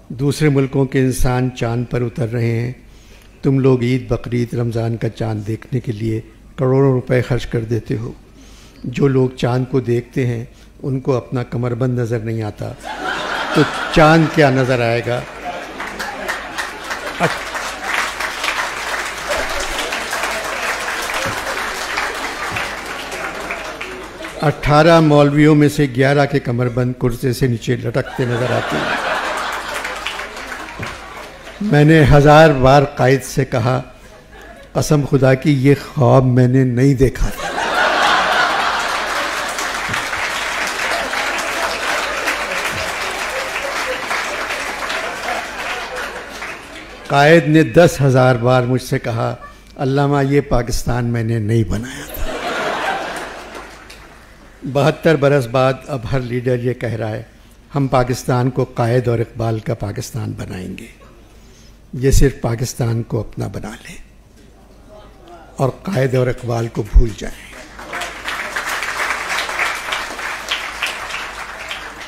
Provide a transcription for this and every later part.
दूसरे मुल्कों के इंसान चांद पर उतर रहे हैं, तुम लोग ईद, बकरीद, रमज़ान का चांद देखने के लिए करोड़ों रुपए खर्च कर देते हो। जो लोग चांद को देखते हैं उनको अपना कमरबंद नज़र नहीं आता, तो चांद क्या नज़र आएगा। 18 मौलवियों में से 11 के कमरबंद कुर्से से नीचे लटकते नजर आते हैं। मैंने 1000 बार कायद से कहा, कसम खुदा की ये ख्वाब मैंने नहीं देखा था। कायद ने 10,000 बार मुझसे कहा, अल्लामा ये पाकिस्तान मैंने नहीं बनाया था। 72 बरस बाद अब हर लीडर ये कह रहा है, हम पाकिस्तान को कायद और इकबाल का पाकिस्तान बनाएंगे। ये सिर्फ पाकिस्तान को अपना बना लें और कायद और इकबाल को भूल जाएं।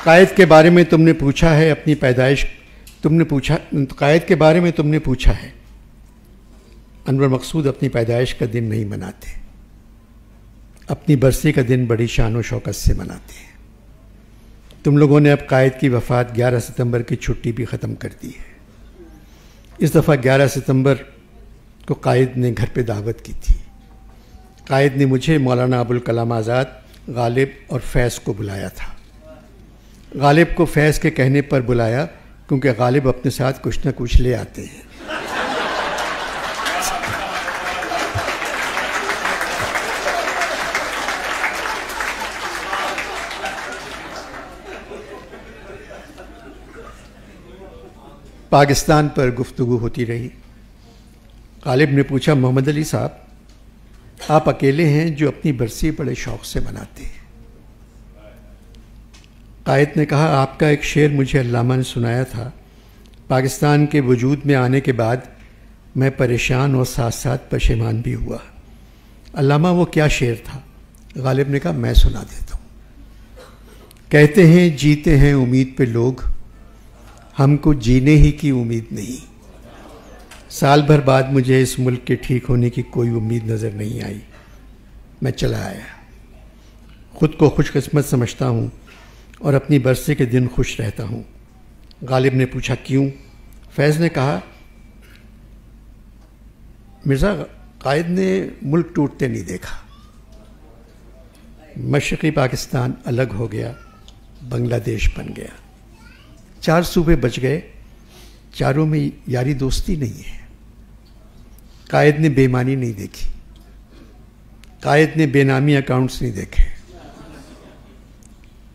कायद के बारे में तुमने पूछा है, अपनी पैदाइश तुमने पूछा, कायद के बारे में तुमने पूछा है। अनवर मकसूद अपनी पैदाइश का दिन नहीं मनाते, अपनी बरसी का दिन बड़ी शान और शौकत से मनाते हैं। तुम लोगों ने अब कायद की वफ़ात 11 सितंबर की छुट्टी भी ख़त्म कर दी है। इस दफ़ा 11 सितंबर को कायद ने घर पे दावत की थी। कायद ने मुझे, मौलाना अबुल कलाम आज़ाद, गालिब और फैज़ को बुलाया था। गालिब को फैज़ के कहने पर बुलाया क्योंकि गालिब अपने साथ कुछ न कुछ ले आते हैं। पाकिस्तान पर गुफ्तगू होती रही। गालिब ने पूछा, मोहम्मद अली साहब, आप अकेले हैं जो अपनी बरसी बड़े शौक़ से मनाते हैं। कायद ने कहा, आपका एक शेर मुझे अल्लामा ने सुनाया था। पाकिस्तान के वजूद में आने के बाद मैं परेशान और साथ साथ पशेमान भी हुआ। अल्लामा वो क्या शेर था? गालिब ने कहा, मैं सुना देता हूँ। कहते हैं जीते हैं उम्मीद पे लोग, हमको जीने ही की उम्मीद नहीं। साल भर बाद मुझे इस मुल्क के ठीक होने की कोई उम्मीद नज़र नहीं आई। मैं चला आया। ख़ुद को खुशकिस्मत समझता हूँ और अपनी बरसी के दिन खुश रहता हूँ। गालिब ने पूछा, क्यों? फैज़ ने कहा, मिर्ज़ा, कायद ने मुल्क टूटते नहीं देखा। मशरक़ी पाकिस्तान अलग हो गया, बांग्लादेश बन गया। 4 सूबे बच गए, चारों में यारी दोस्ती नहीं है। कायद ने बेईमानी नहीं देखी, कायद ने बेनामी अकाउंट्स नहीं देखे,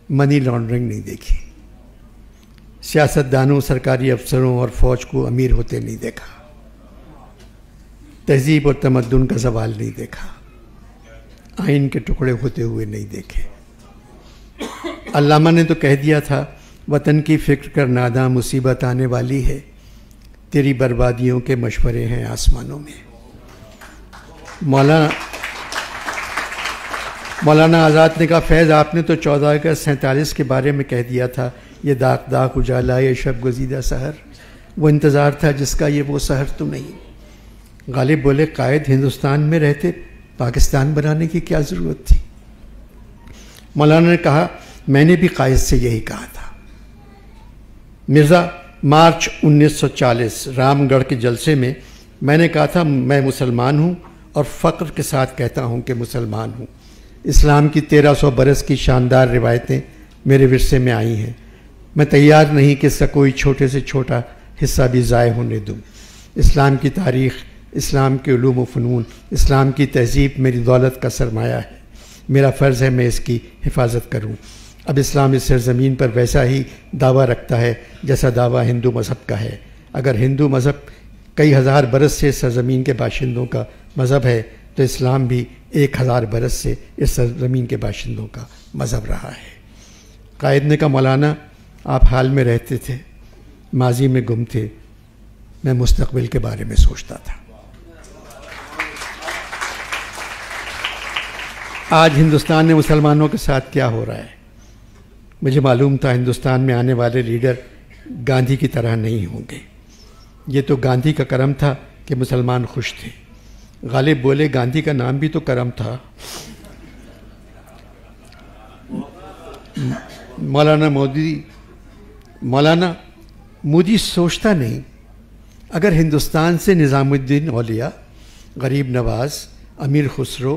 मनी लॉन्ड्रिंग नहीं देखी, सियासतदानों, सरकारी अफसरों और फौज को अमीर होते नहीं देखा, तहजीब और तमद्दुन का ज़वाल नहीं देखा, आइन के टुकड़े होते हुए नहीं देखे। अल्लामा ने तो कह दिया था, वतन की फ़िक्र कर नादा, मुसीबत आने वाली है, तेरी बर्बादियों के मशवरे हैं आसमानों में। मौलाना आज़ाद ने कहा, फैज़, आपने तो 14 अगस्त 47 के बारे में कह दिया था, ये दाग दाग उजाला, ये शब गुज़ीदा सहर, वो इंतज़ार था जिसका ये वो सहर तो नहीं। गालिब बोले, कायद हिंदुस्तान में रहते पाकिस्तान बनाने की क्या ज़रूरत थी? मौलाना ने कहा, मैंने भी कायद से यही कहा था। मिर्ज़ा, मार्च 1940 रामगढ़ के जलसे में मैंने कहा था, मैं मुसलमान हूँ और फ़ख्र के साथ कहता हूँ कि मुसलमान हूँ। इस्लाम की 1300 बरस की शानदार रिवायतें मेरे विरसे में आई हैं। मैं तैयार नहीं कि इसका कोई छोटे से छोटा हिस्सा भी ज़ाय होने दूँ। इस्लाम की तारीख़, इस्लाम के उलूम व फ़नून, इस्लाम की तहज़ीब मेरी दौलत का सरमाया है। मेरा फ़र्ज़ है मैं इसकी हिफाजत करूँ। अब इस्लाम इस सरज़मीन पर वैसा ही दावा रखता है जैसा दावा हिंदू मज़हब का है। अगर हिंदू मज़हब कई हज़ार बरस से सरज़मीन के बाशिंदों का मज़हब है, तो इस्लाम भी 1000 बरस से इस सरज़मीन के बाशिंदों का मज़हब रहा है। कायद ने कहा, मौलाना, आप हाल में रहते थे, माजी में गुम थे, मैं मुस्तक़बिल के बारे में सोचता था। आज हिंदुस्तान में मुसलमानों के साथ क्या हो रहा है? मुझे मालूम था हिंदुस्तान में आने वाले लीडर गांधी की तरह नहीं होंगे। ये तो गांधी का करम था कि मुसलमान खुश थे। गालिब बोले, गांधी का नाम भी तो करम था। मौलाना मोदी सोचता नहीं, अगर हिंदुस्तान से निज़ामुद्दीन औलिया, गरीब नवाज, अमीर खुसरो,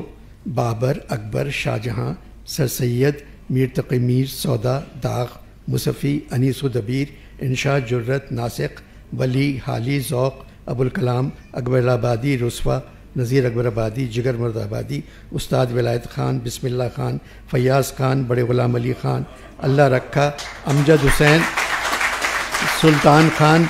बाबर, अकबर, शाहजहां, सर सैयद, मीर तक़ी मीर, सौदा, दाग, मुसफ़ी, अनीसुद्दबीर, इंशा, जुर्रत, नासिक, वली, हाली, ज़ौक़, अबुल कलाम, अकबर आबादी, रुस्वा, नज़ीर अकबर आबादी, जिगर मुर्द आबादी, उस्ताद विलायत ख़ान, बिस्मिल्लाह ख़ान, फ़याज़ ख़ान, बड़े ग़ुलाम अली ख़ान, अल्लाह रखा, अमजद हुसैन, सुल्तान ख़ान,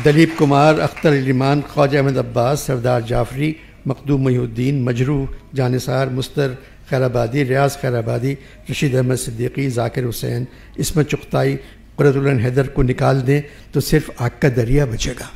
दलीप कुमार, अख्तर इलिमान, ख्वाजा अहमद अब्बास, सरदार जाफरी, मखदूम मुहीउद्दीन, मजरूह, जानिसार, मुस्तर खैराबादी, रियाज खैराबादी, रशीद अहमद सिद्दीकी, ज़ाकिर हुसैन, इसमत चुग़ताई, क़ुर्रतुल ऐन हैदर को निकाल दें तो सिर्फ आग का दरिया बचेगा।